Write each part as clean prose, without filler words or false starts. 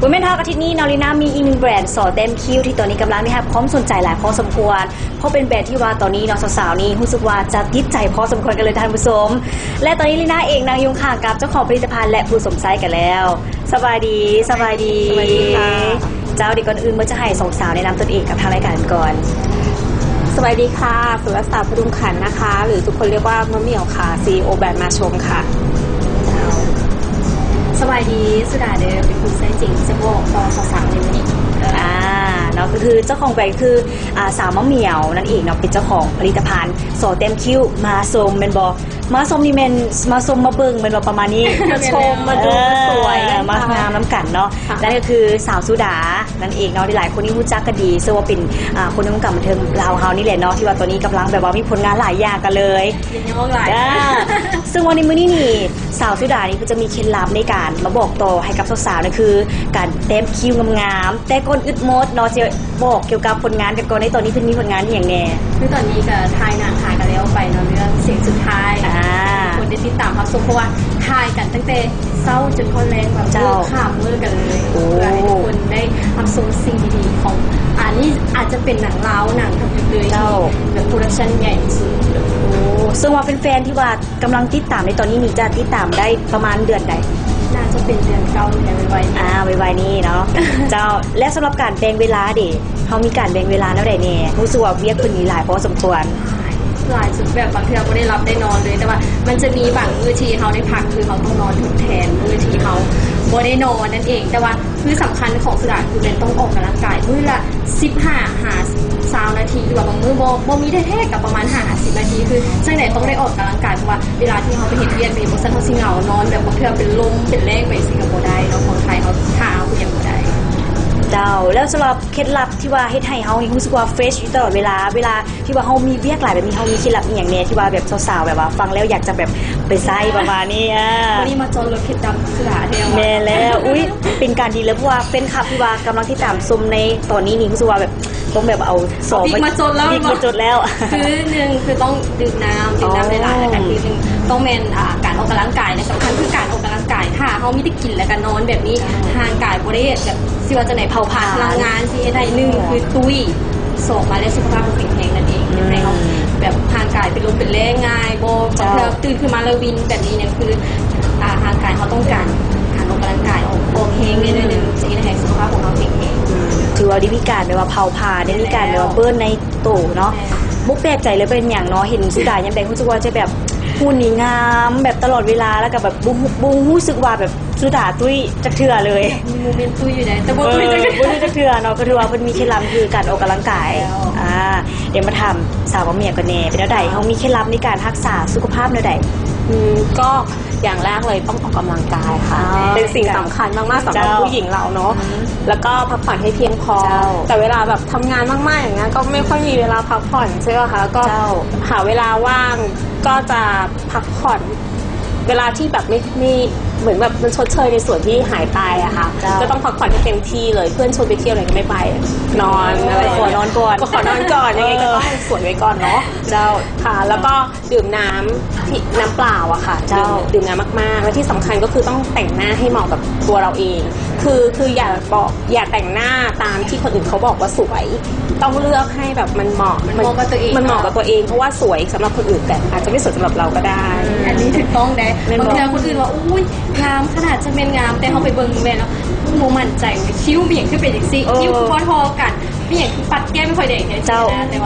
วันแม่นทอกอาทิตย์นี้นอริน่ามีอีกหนึ่งแบรนด์สอเต็มคิวที่ตอนนี้กำลังได้รับความสนใจหลายพอสมควรเพราะเป็นแบรนด์ที่ว่าตอนนี้น้องสาวๆนี่รู้สึกว่าจะติดใจพอสมควรกันเลยท่านผู้ชมและตอนนี้ลีน่าเองนางยงข้างกับเจ้าของผลิตภัณฑ์และผู้สมไซกันแล้วสบายดีค่ะเจ้าเด็กก่อนอื่นเมื่อจะให้สองสาวแนะนำตนเองกับทางรายการก่อนสวัสดีค่ะสุรศาสตร์พดุงขันธ์นะคะหรือทุกคนเรียกว่ามะเหมี่ยวค่ะ CEO แบรนด์มาชมค่ะสบายดีสุดาเดิมเป็นผู้ใช้จริงจะบอกต่อสาวๆในวันนี้เนาะก็คือเจ้าของแบรนด์คือสาวมะเหมี่ยวนั่นเองเนาะเป็นเจ้าของผลิตภัณฑ์โซเต็มคิวมาสมเป็นบอมาสมนี่เป็นมาสมมาเบิ่งเป็นบอประมาณนี้มาชมมาดูสวยมางามน้ำกันเนาะนั่นก็คือสาวสุดานั่นเองเนาะที่หลายคนนี่รู้จักกันดีซึ่งว่าเป็นคนในวงการบันเทิงเราเฮานี่แหละเนาะที่ว่าตอนนี้กำลังแบบว่ามีผลงานหลายอย่างกันเลยซึ่งวันนี้มื้อนี้นี่สาวสุดานี่ก็จะมีเคล็ดลับในการมาบอกต่อให้กับสาวๆนั่นคือการเต็มคิวงามๆแต่ก้นอึดมดเนาะจะบอกเกี่ยวกับผลงานกันก่อนในตอนนี้เพิ่งมีผลงานอย่างแน่คือตอนนี้ก็ถ่ายหนังถ่ายกันแล้วไปเนาะเรื่องเสียงสุดท้ายคนได้ติดตามเขาส่งเพราะว่าถ่ายกันตั้งแต่เศร้าจนคนแรงแบบข้ามมือกันเลยเพื่อให้ทุกคนได้ทำส่งสิ่งดีๆของนี่อาจจะเป็นหนังเล้าหนังทำเลยแบบโปรดักชั่นใหญ่ที่สุดซึ่งว่าเป็นแฟนที่ว่ากำลังติดตามในตอนนี้นี่จะติดตามได้ประมาณเดือนใดน่าจะเป็นเดือนเก้าเนี่ยไวๆไวๆนี่เนาะเจ้าและสำหรับการแบ่งเวลาเด็กเขามีการแบ่งเวลาแล้วใดแน่รู้สึกว่าเวียกคนนี้หลายพอสมควรหลายสุดแบบบางทีเราไม่ได้รับได้นอนเลยแต่ว่ามันจะมีบางมื้อที่เขาได้พักคือเขาต้องนอนทดแทนมื้อที่เขาไม่ได้นอนนั่นเองแต่ว่าคือสำคัญของสุดาคือเป็นต้องออกกำลังกายมื้อละ15-20 นาทีหรือว่าบางมื้อบ่มีแท้ๆกับประมาณ50 นาทีคือจังไหนต้องได้ออกกำลังกายเพราะว่าเวลาที่เขาไปเห็นเรียนไปบนสันเขาสิเหงานอนแบบบางทีเป็นลมเป็นแรงไปสิงคโปร์ได้เนาะของไทยเขาท่าเขายังบ่ได้เจ้าแล้วสำหรับเคล็ดลับที่ว่าเฮ็ดให้เฮารู้สึกว่าเฟรชตลอดเวลาที่ว่าเฮามีเวียกหลายแบบนี้เฮามีเคล็ดลับอีหยังแน่ที่ว่าแบบสาวๆแบบว่าฟังแล้วอยากจะแบบไปใส่ประมาณนี้วันนี้มาจนเลยเคล็ดลับสุดาแนวแม่แล้วอุ๊ยเป็นการดีเลยเพราะว่าเป็นคลับที่ว่ากำลังที่ตามชมในตอนนี้นี่รู้สึกว่าแบบต้องแบบเอาสอบมาจนแล้วคือ1คือต้องดื่มน้ำหลายๆแล้วกันคือ1ต้องเป็นการออกกำลังกายในสำคัญคือการออกกำลังกายถ้าเฮามีได้กินแล้วก็นอนแบบนี้ทางกายบ่ได้แบบสิว่าจะไหนเผาผลาญพลังงานที่ได้1คือตุ้ยส่งมาได้สุขภาพแข็งแรงนั่นเองให้เขาแบบทางกายเป็นลมเป็นแรงง่ายบ่แบบตื่นขึ้นมาแล้ววินแบบนี้เนี่ยคือทางกายเขาต้องการออกกำลังกายออกเฮงนิดนึงจะให้สุขภาพของเขาแข็งแรงถือว่าได้มีการแบบว่าเผาผลาญได้มีการแบบว่าเบิ้ลในโตเนาะมุกแปลกใจเลยเป็นอย่างเนาะเห็นสุดายังแต่รู้สึกว่าจะแบบหุ่นนี่งามแบบตลอดเวลาแล้วก็แบบบุ้งรู้สึกว่าแบบสุดาตุ้ยจักเทื่อเลยมีโมเมนต์ตุ้ยอยู่ไหนแต่บ่ตุ้ยจักเทื่อเนาะก็ถือว่าเพิ่นมีเคล็ดลับคือการออกกำลังกายเดี๋ยวมาทำสาวมะเหมี่ยวกันแน่เป็นแนวใดเฮามีเคล็ดลับในการรักษาสุขภาพแนวใดก็อย่างแรกเลยต้องออกกำลังกายค่ะเป็นสิ่งสำคัญมากๆสำหรับผู้หญิงเราเนาะแล้วก็พักผ่อนให้เพียงพอแต่เวลาแบบทำงานมากๆอย่างเงี้ยก็ไม่ค่อยมีเวลาพักผ่อนใช่ไหมคะก็หาเวลาว่างก็จะพักผ่อนเวลาที่แบบไม่เหมือนแบบมันชดเชยในส่วนที่หายไปอะค่ะก็ต้องพักผ่อนให้เต็มที่เลยเพื่อนชวนไปเที่ยวอะไรก็ไม่ไปนอนอะไรขอนอนก่อนยังไงก็ต้องสวนไว้ก่อนเนาะเจ้าค่ะแล้วก็ดื่มน้ำเปล่าอะค่ะดื่มน้ำมากๆและที่สำคัญก็คือต้องแต่งหน้าให้เหมาะกับตัวเราเองคืออย่าแต่งหน้าตามที่คนอื่นเขาบอกว่าสวยต้องเลือกให้แบบมันเหมาะกับตัวเองเพราะว่าสวยสำหรับคนอื่นแต่อาจจะไม่สวยสำหรับเราก็ได้อันนี้ถูกต้องได้บางทีคนอื่นว่าอุ้ยงามขนาดจะเป็นงามแต่เขาไปเบิ่งแม่แล้วโมมั่นใจคิ้วเบี่ยงขึ้นเป็นอีกสิคิ้วพอกันเบี่ยงปัดแก้มไม่ค่อยเด็กเจ้า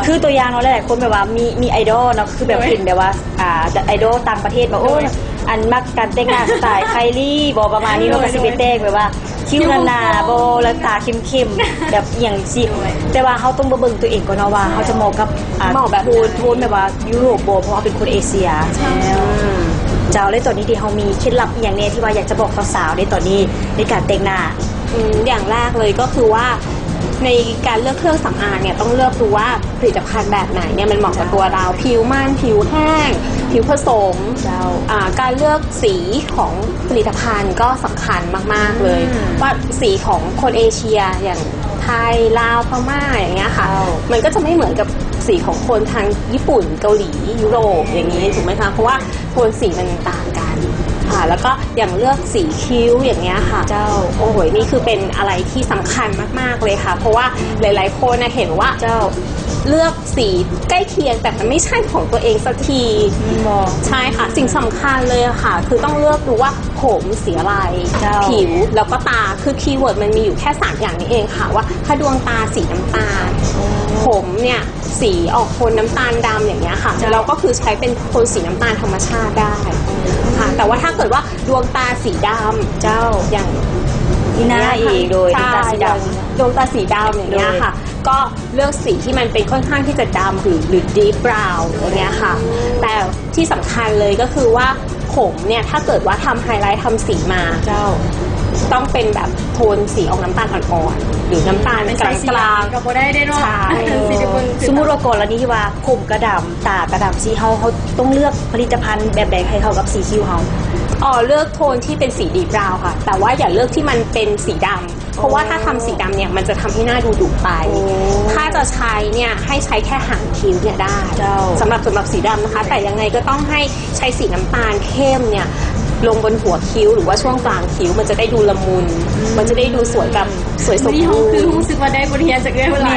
คือตัวอย่างเนาะหลายๆคนแบบว่ามีไอดอลเนาะคือแบบเห็นแบบว่าไอดอลต่างประเทศแบบโอ้อันมักการแต่งหน้าสไตล์ไคลี่บอประมาณนี้เนาะก็สิไปแต่งแบบว่าคิ้วหนาๆโบแล้วตาเข้มๆแบบอย่างสิแต่ว่าเขาต้องเบิ่งตัวเองก่อนเนาะว่าเขาจะเหมาะกับแบบโทนแบบว่ายุโรปโบเพราะว่าเป็นคนเอเชียเจ้าเลยตอนนี้ที่เขามีเคล็ดลับอย่างแน่ที่ว่าอยากจะบอกสาวๆในตอนนี้ในการแต่งหน้าอย่างแรกเลยก็คือว่าในการเลือกเครื่องสำอางเนี่ยต้องเลือกดูว่าผลิตภัณฑ์แบบไหนเนี่ยมันเหมาะกับตัวเราผิวมันผิวแห้งผิวผสมการเลือกสีของผลิตภัณฑ์ก็สำคัญมากๆเลยว่าสีของคนเอเชียอย่างไทยลาวพม่าอย่างเงี้ยค่ะมันก็จะไม่เหมือนกับสีของคนทางญี่ปุ่นเกาหลียุโรปอย่างนี้ถูกไหมคะเพราะว่าโทนสีมันต่างกัน ค่ะ แล้วก็อย่างเลือกสีคิ้วอย่างเงี้ยค่ะเจ้าโอ้โหนี่คือเป็นอะไรที่สำคัญมากๆเลยค่ะ เพราะว่าหลายๆคนเห็นว่าเจ้าเลือกสีใกล้เคียงแต่มันไม่ใช่ของตัวเองสักทีใช่ค่ะสิ่งสำคัญเลยค่ะคือต้องเลือกดูว่าผมสีอะไรผิวแล้วก็ตาคือคีย์เวิร์ดมันมีอยู่แค่3อย่างนี้เองค่ะว่าถ้าดวงตาสีน้ำตาลผมเนี่ยสีออกโทนน้ำตาลดำอย่างเงี้ยค่ะเราก็คือใช้เป็นโทนสีน้ำตาลธรรมชาติได้ค่ะแต่ว่าถ้าเกิดว่าดวงตาสีดำเจ้าอย่างที่หน้าอีกโดยดวงตาสีดำดวงตาสีดำอย่างเงี้ยค่ะก็เลือกสีที่มันเป็นค่อนข้างที่จะดำหรือ deep brown อย่างเงี้ยค่ะแต่ที่สำคัญเลยก็คือว่าผมเนี่ยถ้าเกิดว่าทำไฮไลท์ทำสีมาเจ้าต้องเป็นแบบโทนสีออกน้ำตาลอ่อนๆหรือน้ำตาลกลางๆก็บ่ได้เนาะสมมุติว่าก่อนแล้วนี้ที่ว่าผมกระดำตากระดำสีเขาต้องเลือกผลิตภัณฑ์แบบใดให้เข้ากับสีคิ้วเขาเลือกโทนที่เป็นสีดีบราวน์ค่ะแต่ว่าอย่าเลือกที่มันเป็นสีดำเพราะว่าถ้าทำสีดำเนี่ยมันจะทำให้หน้าดูดุไปถ้าจะใช้เนี่ยให้ใช้แค่หางคิ้วเนี่ยได้สำหรับสีดำนะคะแต่ยังไงก็ต้องให้ใช้สีน้ำตาลเข้มเนี่ยลงบนหัวคิ้วหรือว่าช่วงกลางคิ้วมันจะได้ดูละมุนมันจะได้ดูสวยกับสวยสมบูรณ์คือรู้สึกว่าได้บทเรียนจากเรื่องเวลา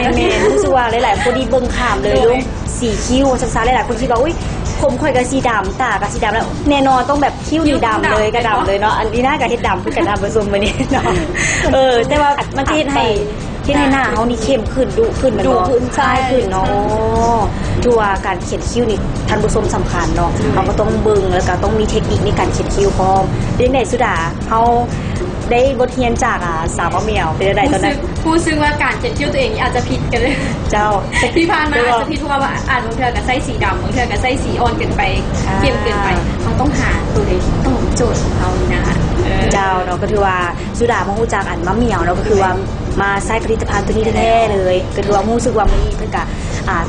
รู้สึกว่าหลายๆคนดีเบิ่งขามเลยลุงสีคิ้วซักๆหลายๆคนคิดว่าอุ้ยผมค่อยกับสีดำตากับสีดำแล้วแน่นอนต้องแบบคิ้วนี่ดำเลยกระดำเลยเนาะอันนี้หน้ากับเฮ็ดดำคือกันดำผสมมานี่เนาะแต่ว่ามันเฮ็ดให้หน้าเขานี่เข้มขึ้นดุขึ้นมันขึ้นใช่ขึ้นเนาะตัวการเขียนคิ้วนี่ท่านผู้ชมสำคัญเนาะเราก็ต้องเบิ่งแล้วก็ต้องมีเทคนิคในการเขียนคิ้วพร้อมเรื่องไหนสุดาเขาได้บทเรียนจากสาวมะเหมี่ยวเป็นอะไรตอนนั้นผู้ซึ่งว่าการเขียนคิ้วตัวเองอาจจะผิดกันเลยเจ้าที่ผ่านมาอาจจะผิดเพราะว่าอ่านบางเทื่อกับไส้สีดำบางเทื่อกับไส้สีอ่อนเกินไปเข้มเกินไปเขาต้องหาตัวเองต้องโจทย์ของเขานะเจ้าเนาะก็คือว่าสุดามาฮู้จักอันมะเหมี่ยวเนาะก็คือว่ามาใช้ผลิตภัณฑ์ตัวนี้แท้ๆเลยก็คือว่ารู้สึกว่ามีเพิ่นก็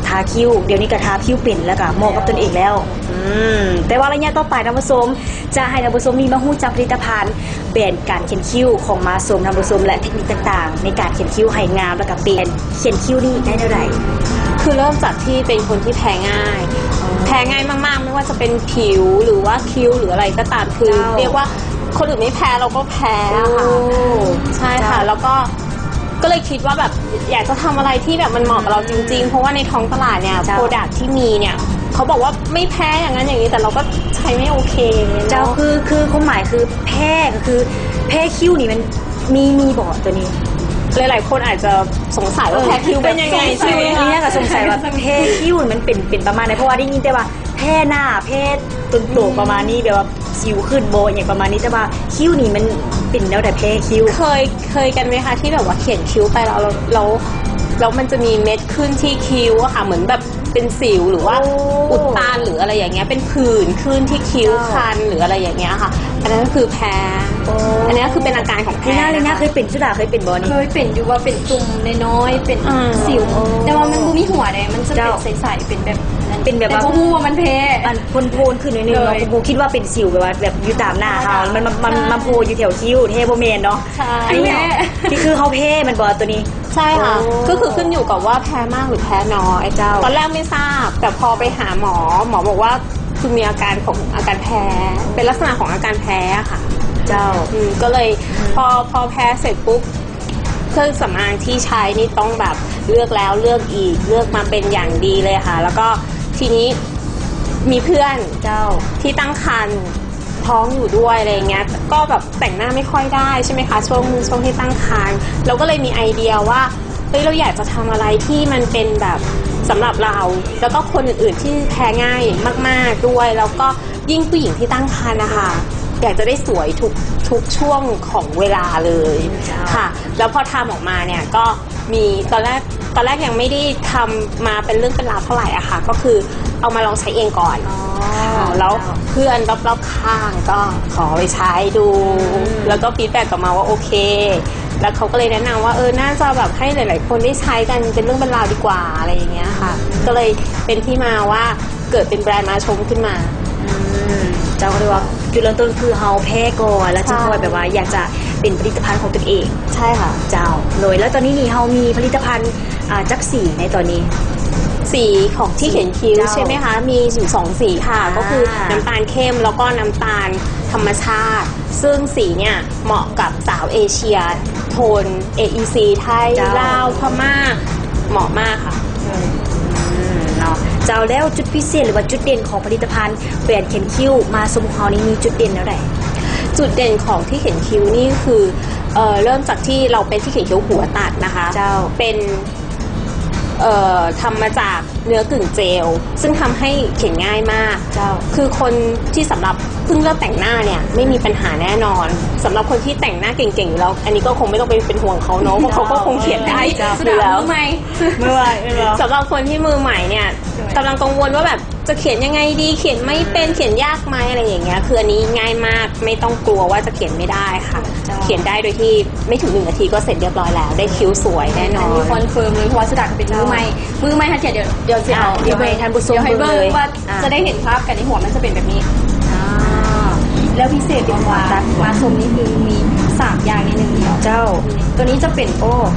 ทาคิ้วเดี๋ยวนี้ก็ทาคิ้วเป็นแล้วก็เหมาะกับตนเองแล้วแต่ว่าระยะต่อไปท่านผู้ชมจะให้ท่านผู้ชมมีมาฮู้จักผลิตภัณฑ์แบรนด์การเขียนคิ้วของมาสมท่านผู้ชมและเทคนิคต่างๆในการเขียนคิ้วให้งามแล้วก็เป็นเขียนคิ้วนี่ได้เท่าไหร่คือเริ่มจากที่เป็นคนที่แพ้ง่ายมากๆไม่ว่าจะเป็นผิวหรือว่าคิ้วหรืออะไรก็ตามคือเรียกว่าคนอื่นไม่แพ้เราก็แพ้ค่ะใช่ค่ะแล้วก็เลยคิดว่าแบบอยากจะทำอะไรที่แบบมันเหมาะกับเราจริงๆเพราะว่าในท้องตลาดเนี่ยโปรดักที่มีเนี่ยเขาบอกว่าไม่แพ้อย่างนั้นอย่างนี้แต่เราก็ใช้ไม่โอเคเจ้าคือความหมายคือแพ้ก็คือแพ้คิ้วนี่มันมีบอดตัวนี้หลายๆคนอาจจะสงสัยว่าแพ้คิ้วเป็นยังไงใช่ไหมนี่ก็สงสัยว่าแพ้คิ้วมันเป็นประมาณไหนเพราะว่าได้ยินแต่ว่าแพ้หน้าแพ้ต้นโตประมาณนี้แบบว่าสิวขึ้นโบอย่างประมาณนี้แต่ว่าคิ้วนี่มันเป็นแล้วแต่แพ้คิ้วเคยกันไหมคะที่แบบว่าเขียนคิ้วไปแล้วมันจะมีเม็ดขึ้นที่คิ้วอะค่ะเหมือนแบบเป็นสิวหรือว่าอุดตันหรืออะไรอย่างเงี้ยเป็นผื่นขึ้นที่คิ้วคันหรืออะไรอย่างเงี้ยค่ะอันนั้นก็คือแพ้อันนี้คือเป็นอาการของแพ้เลยนะเคยเป็นสุดาเคยเป็นบอนี่เคยเป็นอยู่ว่าเป็นตุ่มน้อยๆเป็นสิวแต่ว่ามันมีหัวเลยมันจะเป็นใสๆเป็นแบบว่าผู้ว่ามันแพ้มันโพนขึ้นนิดนึงเนาะผู้คิดว่าเป็นสิวแบบว่าแบบอยู่ตามหน้าเขามันโพอยู่แถวคิ้วเทโบเมนเนาะอันนี้ที่คือเขาแพ้มันบอตัวนี้ใช่ค่ะก็คือขึ้นอยู่กับว่าแพ้มากหรือแพ้น้อยเจ้าตอนแรกไม่ทราบแต่พอไปหาหมอบอกว่าคือมีอาการของอาการแพ้เป็นลักษณะของอาการแพ้ค่ะเจ้าก็เลยพอแพ้เสร็จปุ๊บเครื่องสำอางที่ใช้นี่ต้องแบบเลือกแล้วเลือกอีกเลือกมาเป็นอย่างดีเลยค่ะแล้วก็ทีนี้มีเพื่อนเจ้าที่ตั้งครรภ์ท้องอยู่ด้วยอะไรเงี้ยก็แบบแต่งหน้าไม่ค่อยได้ใช่ไหมคะช่วงที่ตั้งครรภ์เราก็เลยมีไอเดียว่าเราอยากจะทำอะไรที่มันเป็นแบบสำหรับเราแล้วก็คนอื่นๆที่แพ้ง่ายมากๆด้วยแล้วก็ยิ่งผู้หญิงที่ตั้งครรภ์นะคะอยากจะได้สวยทุกช่วงของเวลาเลยค่ะแล้วพอทำออกมาเนี่ยก็มีตอนแรกยังไม่ได้ทำมาเป็นเรื่องเป็นราวเท่าไหร่อะค่ะก็คือเอามาลองใช้เองก่อนแล้วเพื่อนรอบๆข้างก็ขอไปใช้ดูแล้วก็ฟีดแบ็กกลับมาว่าโอเคแล้วเขาก็เลยแนะนำว่าน่าจะแบบให้หลายๆคนได้ใช้กันเป็นเรื่องเป็นราวดีกว่าอะไรอย่างเงี้ยค่ะก็เลยเป็นที่มาว่าเกิดเป็นแบรนด์มาชมขึ้นมาเจ้าก็เรียกว่าจุดเริ่มต้นคือเฮาแพ้ก่อนแล้วจึงค่อยแบบว่าอยากจะเป็นผลิตภัณฑ์ของตนเองใช่ค่ะเจ้าเลยแล้วตอนนี้นี่เฮามีผลิตภัณฑ์จักสีในตอนนี้สีของที่เขียนคิ้วใช่ไหมคะมีอยู่2สีค่ะก็คือน้ำตาลเข้มแล้วก็น้ำตาล ธรรมชาติ ซึ่งสีเนี่ยเหมาะกับสาวเอเชียโทน AEC ไทยลาวพม่าเหมาะมากค่ะ เนาะเจ้าแล้วจุดพิเศษหรือว่าจุดเด่นของผลิตภัณฑ์แบรนด์เขียนคิ้วมาสมุขเฮานี้มีจุดเด่นแล้วไหน จุดเด่นของที่เขียนคิ้วนี่คือเริ่มจากที่เราเป็นที่เขียนคิ้วหัวตัดนะคะ เจ้า เป็นทำมาจากเนื้อกึ่งเจล ซึ่งทำให้เขียนง่ายมาก เจ้า คือคนที่สำหรับเพิ่งเริ่มแต่งหน้าเนี่ยไม่มีปัญหาแน่นอนสำหรับคนที่แต่งหน้าเก่งๆอยู่แล้วอันนี้ก็คงไม่ต้องเป็นห่วงเขาเนาะเพราะเขาก็คงเขียนได้ สุ อยู่ ดา แล้ว รู้ไหม ไม่ไหวไม่ไหว สำหรับคนที่มือใหม่เนี่ยกำลังกังวลว่าแบบจะเขียนยังไงดีเขียนไม่เป็นเขียนยากไหมอะไรอย่างเงี้ยคืออันนี้ง่ายมากไม่ต้องกลัวว่าจะเขียนไม่ได้ค่ะ เขียนได้โดยที่ไม่ถึง1 นาทีก็เสร็จเรียบร้อยแล้วได้คิ้วสวยแน่น อั อน นี้คอนเฟิร์มเลยเพราะว่าสุดาเป็นมือใหม่ทันทีเดี๋ยวเดี๋ยวให้ท่านผู้ชม เดี๋ยวให้เบิ้ เบิ่ง ง เลย ว่า อ่ะ จะได้เห็นภาพกันในหัวมันจะเป็นแบบนี้แล้วพิเศษเป็นว่ามาชมนี่คือมี3อย่างในหนึ่งเดียว เจ้า ตัวนี้จะเป็น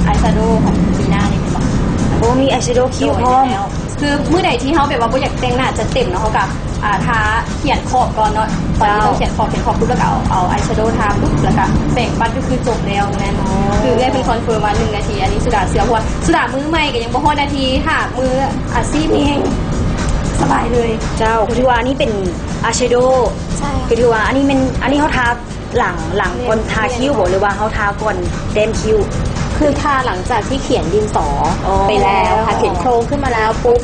อายแชโดว์ของปีหน้านี่เป็นหรอ โอ้มีอายแชโดว์คิ้วพร้อม คือเมื่อใดที่เขาแบบว่าบ่อยากแต่งหน้าจะเต็มเนาะเขากับทาเขียนขอบก่อนเนาะตอนนี้ต้องเขียนขอบปุ๊บแล้วก็เอาอายแชโดว์ทาปุ๊บแล้วก็แบ่งปัดก็คือจบแล้วแม่นคือได้เป็นคอนเฟิร์มมา1 นาทีอันนี้สุดาเสือหัวสุดามือใหม่ก็ยังบ่ฮอดนาทีค่ะมืออาชีพนี่แห้งสบายเลย เจ้าคือที่ว่าอันนี้เป็นอายแชโดว์ ใช่ คือที่ว่าอันนี้เขาทาหลังก่อนทาคิ้วบ่หรือว่าเขาทาก่อนเต็มคิ้ว คือทาหลังจากที่เขียนดินสอ อ๋อ ไปแล้วค่ะเขียนโครงขึ้นมาแล้วปุ๊บ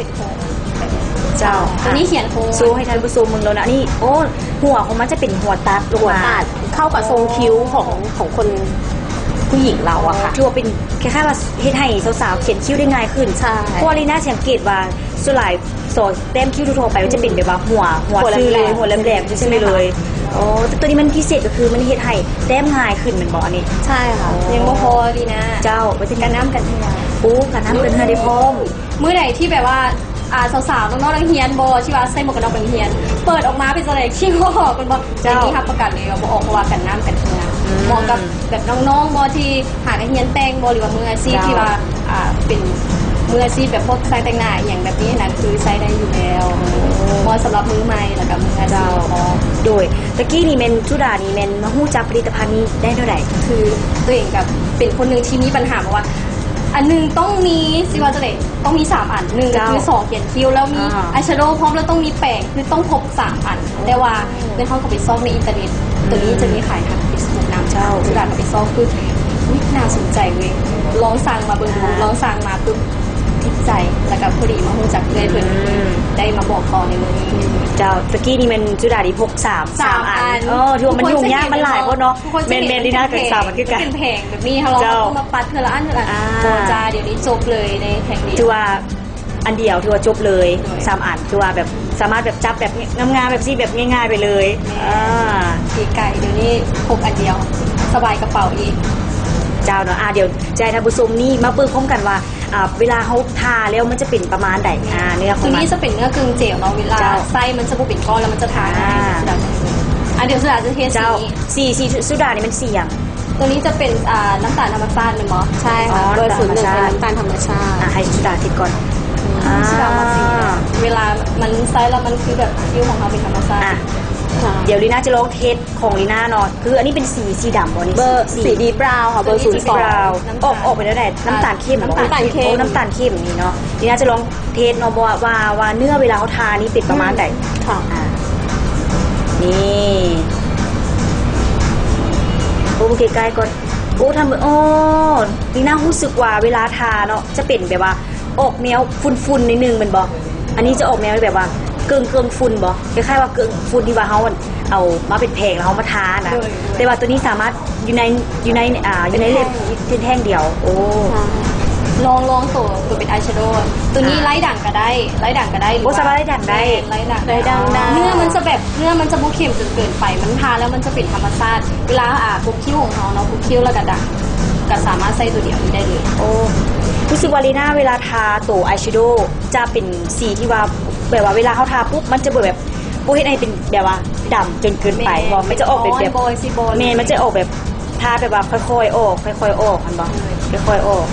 เจ้า ตัวนี้เขียนโค้ง ซูให้ท่านผู้ชมมึงแล้วนะนี่โอ้หัวของมันจะเป็นหัวตัดลง หัว มา ตัดเข้ากับทรงคิ้วของคนผู้หญิงเราอะค่ะ ที่ว่าเป็นคล้ายๆว่าเฮ็ดให้สาวๆเขียนคิ้วได้ง่ายขึ้น ใช่ เพราะว่าลีน่าสังเกตว่าส่วนหลายโซเต็มคิ้วทั่วๆไปมันจะเป็นแบบว่าหัวซื่อเลยหัวแหลมๆใช่ไหมเลยโอ้แต่ตัวนี้มันพิเศษก็คือมันเฮ็ดให้แต้มง่ายขึ้นเหมือนบอกอันนี้ ใช่ค่ะ ยังบ่พอดีนะ เจ้าไปจะ กันน้ำกันเทีย ปูกันน้ำกันเฮาได้พร้อม มื้อไหนที่แบบว่าสาวๆน้องๆนักเรียนบ่ที่ว่าใส่หมวกกันน็อกนักเรียนเปิดออกมาเป็นอะไรขี้งอกกันบ่อย่างนี้ครับประกาศเลยว่าบ่ออกเพราะว่ากันน้ำกันเทียเหมาะกับแบบน้องๆบ่ที่หานักเรียนแต่งบ่หรือว่ามืออาชีพที่ว่าเป็นมืออาชีพแบบพวกใส่แต่งหน้าอย่างแบบนี้นะคือใช้ได้อยู่แล้วเหมาะสำหรับมือใหม่แล้วก็มืออาชีพ โดยตะกี้นี่เมนจุดานี่เมนมาฮู้จักผลิตภัณฑ์นี้ได้เท่าไหร่ คือตัวเองกับเป็นคนหนึ่งที่มีปัญหาว่า อันหนึงต้องมีซิวาเจเลตต้องมี3 อันหนึ่งก็คือ2เขียนคิ้วแล้วมีอายแชโดว์พร้อมแล้วต้องมีแป้งคือต้องครบ3 อันแต่ว่าในห้องกับไปซอกในอินเทอร์เน็ตตัวนี้จะมีขายทางเฟซบุ๊กน้ำเจ้าจุฬากับไปซอกคือน่าสนใจเว้ยลองสั่งมาเบิ่งดูลองสั่งมาปุ๊บติดใจแล้วก็พอดีมาฮู้จักเลยเพิ่นได้มาบอกต่อในมื้อนี้ เจ้าตะกี้นี่เมนจุดาดีพก3อันที่ว่ามันยุ่งยากมันหลายคนเนาะเมนดีน่ากับ3มันคือกัน เป็นแผงแบบนี้เราต้องมาปัดเทอละอันโบจาเดี๋ยวนี้จบเลยในแผงเดียว ถือว่าอันเดียวถือว่าจบเลย3อันถือว่าแบบสามารถแบบจับแบบงามๆแบบซี่แบบง่ายๆไปเลยปีไก่เดี๋ยวนี้พกอันเดียวสบายกระเป๋าอีก เจ้าเนาะเดี๋ยวใจท่านผู้ชมนี่มาเปิดพร้อมกันว่าเวลาเขาทาแล้วมันจะเป็นประมาณใดเนื้อขอ ตัว งมัน นี้จะเป็นเนื้อกึ่งเจลเนาะเวลาไส้มันจะบุเป็นก้อนแล้วมันจะทาง่ายเดี๋ยวสุดาจะเทสี สีสุดานี่มันสีอย่าง ตัวนี้จะเป็นน้ำตาลธรรมชาติเลยมั้ง ใช่ค่ะเบอร์01เป็นน้ำตาลธรรมชาติ ให้สุดาทิดก่อน สุดามาสีเวลามันไส้แล้วมันคือแบบคิ้วของเขาเป็นธรรมชาติ เดี๋ยวลีน่าจะลองเทสของลีน่าเนาะคืออันนี้เป็นสีดำบอนี่ เบอร์สีดีบราวน์ค่ะเบอร์ สีบราวน์ออกไปแล้วไหนน้ำตาลเข้ม น้ำตาลเข้ม น้ำตาลเข้มนี่เนาะลีน่าจะลองเทสเนาะว่าเนื้อเวลาเขาทานี่เป็นประมาณไหน ค่ะ นี่โอ้ใกล้ๆก่อนโอ้ทำลีน่ารู้สึกว่าเวลาทาเนาะจะเป็นแบบว่าออกแนวฝุ่นๆนิดนึงมันบอกอันนี้จะออกแนวแบบว่าเกิงฝุ่นบ่คล้ายๆว่าเกิงฝุ่นที่ว่าเขาเอามาเป็นแผงแล้วเขามาทานะแต่ว่าตัวนี้สามารถอยู่ในเล็บแท่งเดียวโอ้ ลองตัวเป็นอายแชโดว์ตัวนี้ไล่ด่างก็ได้โอ้สามารถไล่ด่างได้ ไล่ด่างเนื้อมันจะบุเค็มจนเกินไปมันทาแล้วมันจะเป็นธรรมชาติเวลาบุกคิ้วของเขาเนาะบุกคิ้วแล้วก็ด่างก็สามารถใส่ตัวเดียวนี้ได้เลย โอ้รู้สึกว่าลีน่าเวลาทาตัวอายแชโดว์จะเป็นสีที่ว่าแบบว่าเวลาเขาทาปุ๊บมันจะแบบโบเฮ็ดให้เป็นแบบว่าดำจนเกินไปเพราะมันจะออกเป็นแบบเมนมันจะออกแบบทาแบบว่าค่อยๆออกมันบอกค่อยๆออก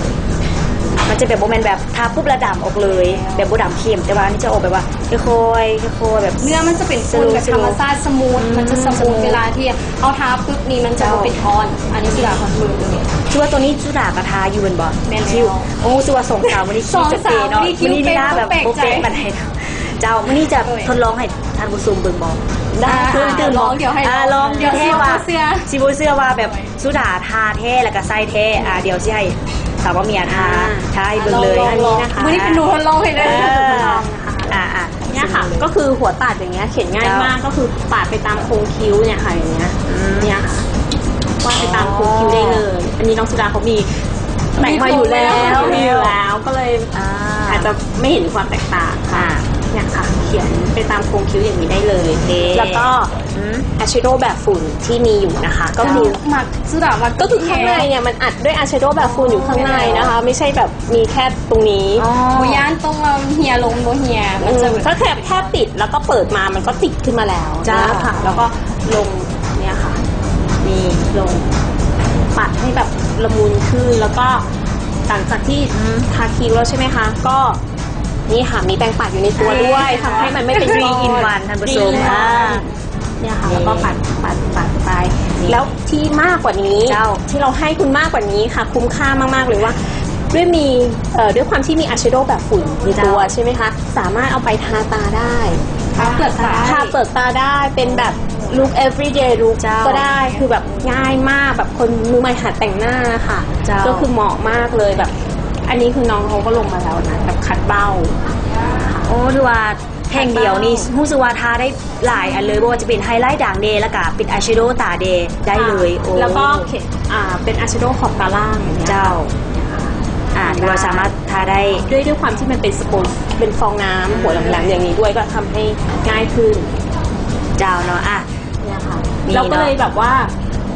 มันจะแบบโมเมนต์แบบทาปุ๊บระดำออกเลยแบบโบดำเข้มแต่ว่าอันนี่จะออกแบบว่าค่อยๆแบบ เนื้อมันจะเป็นคนแบบธรรมชาติสมูทมันจะสมูทเวลาที่เอาทาปุ๊บนี่มันจะบ่เป็นทอน อันนี้คือคอนเฟิร์มเลย ชื่อว่าตัวนี้สุดากระทาอยู่เป็นบ่ แม่น คิว แล้ว โอ้ชื่อว่าส่งสาววันนี้คิวจะเปย์เนาะ ส่งสาววันนี้คิว วันนี้หน้าแบบ เป๊ะ โปเป๊ะ ใจ บันไดเนาะเจ้าวันนี้จะทดลองให้ท่านผู้ชมเบิ่งบ่ได้ อ่าลองเดี๋ยวให้ ลอง เดี๋ยว แท้ว่า เสื้อ สิบ่เสื้อว่าแบบสุดาทาแท้แล้วก็ใส่แท้เดี๋ยวสิให้สาวว่าเมียทาใช่เบิ่งเลย อันนี้นะคะ วันนี้เป็นหนูทดลองให้ได้ เนี่ยค่ะก็คือหัวตัดอย่างเงี้ยเขียนง่ายมากก็คือปาดไปตามโค้งคิ้วเนี่ยค่ะอย่างเงี้ยเนี่ยค่ะวาดไปตามโค้งคิ้วได้เลย อันนี้น้องสุดาเขามีแต่งมาอยู่แล้วก็เลยอาจจะไม่เห็นความแตกต่างค่ะเนี่ยค่ะเขียนไปตามโค้งคิ้วอย่างนี้ได้เลยแล้วก็อายแชโดว์แบบฝุ่นที่มีอยู่นะคะก็คือ หมักสุดามัก ก็คือข้างในเนี่ยมันอัดด้วยอายแชโดว์แบบฝุ่นอยู่ข้างในนะคะ ไม่ใช่แบบมีแค่ตรงนี้ โบย่านตรงเราเฮียลงโบเฮียมันจะ ถ้าแค่ปิดแล้วก็เปิดมามันก็ติดขึ้นมาแล้ว จ้า ค่ะแล้วก็ลงเนี่ยค่ะนี่ลงปัดให้แบบละมุนขึ้นแล้วก็หลังจากที่ทาคิ้วแล้วใช่ไหมคะก็นี่ค่ะมีแปรงปัดอยู่ในตัวด้วยทำให้มันไม่เป็น 3 in 1ท่านผู้ชม เนี่ยค่ะแล้วก็ปัดไปแล้วที่มากกว่านี้ที่เราให้คุณมากกว่านี้ค่ะคุ้มค่ามากๆเลยว่าด้วยความที่มีอายแชโดว์แบบฝุ่นในตัวใช่ไหมคะสามารถเอาไปทาตาได้ ทาเปลือกตา ทาเปลือกตาได้เป็นแบบลุค everyday look ก็ได้คือแบบง่ายมากแบบคนมือใหม่หัดแต่งหน้าค่ะก็คือเหมาะมากเลยแบบอันนี้คือน้องเขาก็ลงมาแล้วนะแบบคัดเบ้า โอ้ถือว่าแท่งเดียวนี่รู้สึกว่าทาได้หลายอันเลยบ่ว่าจะเป็นไฮไลท์ด่างเดย์แล้วก็เป็นอายแชโดว์ตาเดย์ได้เลยโอ้ แล้วก็เป็นอายแชโดว์ขอบตาล่างอย่างเงี้ย เจ้าถือว่าสามารถทาได้ ด้วยความที่มันเป็นสปอนเป็นฟองน้ำหัวแหลมๆอย่างนี้ด้วยก็ทำให้ง่ายขึ้น เจ้าเนาะเนี่ยค่ะ นี่ เราก็เลย เนาะ แบบว่า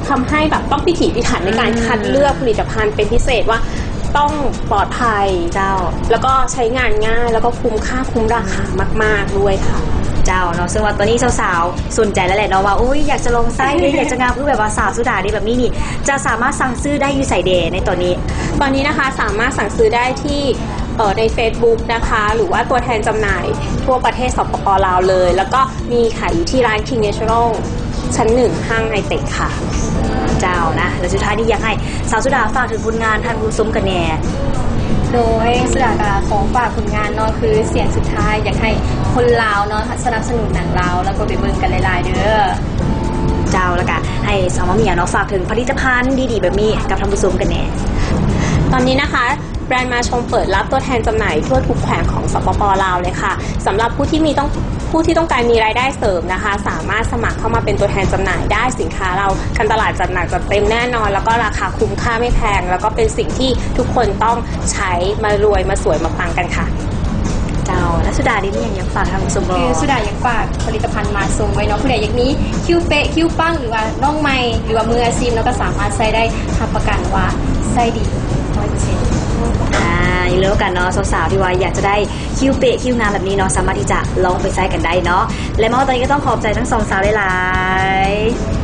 ทำให้แบบต้องพิถีพิถันในการคัดเลือกผลิตภัณฑ์เป็นพิเศษว่าต้องปลอดภัย เจ้า แล้วก็ใช้งานง่ายแล้วก็คุ้มค่าคุ้มราคามากๆด้วยค่ะ เจ้าเนาะซึ่งว่าตอนนี้สาวๆสนใจแล้วแหละเนาะว่าโอ้ยอยากจะลองไส้อยากจะงามเพื่อแบบว่าสาวสุดาดีแบบนี้นี่จะสามารถสั่งซื้อได้อยู่ใส่เดย์ในตอนนี้ ตอนนี้นะคะสามารถสั่งซื้อได้ที่ใน Facebook นะคะหรือว่าตัวแทนจำหน่ายทั่วประเทศสปป.ลาวเลย แล้วก็มีขายอยู่ที่ร้าน King Natural ชั้น 1 ห้างไฮเทคค่ะ เจ้านะแล้วสุดท้ายนี่อยากให้สาวสุดาฝากถึงผลงานท่านผู้ชมกันแน่ โดยสุดากาของฝากผลงานเนาะคือเสียงสุดท้ายอยากให้คนลาวเนาะสนับสนุนหนังลาวแล้วก็ไปเบิ่งกันหลายๆเด้อ เจ้าแล้วก็ให้สาวมะเมียเนาะฝากถึงผลิตภัณฑ์ดีๆแบบนี้กับท่านผู้ชมกันแน่ ตอนนี้นะคะแบรนด์มาชมเปิดรับตัวแทนจำหน่ายทั่วทุกแขวงของสปป.ลาวเลยค่ะสำหรับผู้ที่ต้องการมีรายได้เสริมนะคะสามารถสมัครเข้ามาเป็นตัวแทนจำหน่ายได้สินค้าเราการตลาดจัดหนักจัดเต็มแน่นอน แล้วก็ราคาคุ้มค่าไม่แพงแล้วก็เป็นสิ่งที่ทุกคนต้องใช้มารวยมาสวยมาปังกันค่ะ เจ้าและสุดาดินี่ยังฝากท่านผู้ชม คือสุดาอยากฝากผลิตภัณฑ์มาส่งไว้เนาะผู้ใดอยากนี้คิวเป๊ะคิวปังหรือว่าน้องใหม่หรือว่ามืออาชีพเนาะก็สามารถใช้ได้รับประกันว่าใช้ดี100% อย่าลืมกันเนาะสาวๆที่ว่าอยากจะได้คิวเปะคิวงามแบบนี้เนาะสามารถที่จะลองไปใช้กันได้เนาะและมาตอนนี้ก็ต้องขอบใจทั้งสองสาวหลายๆ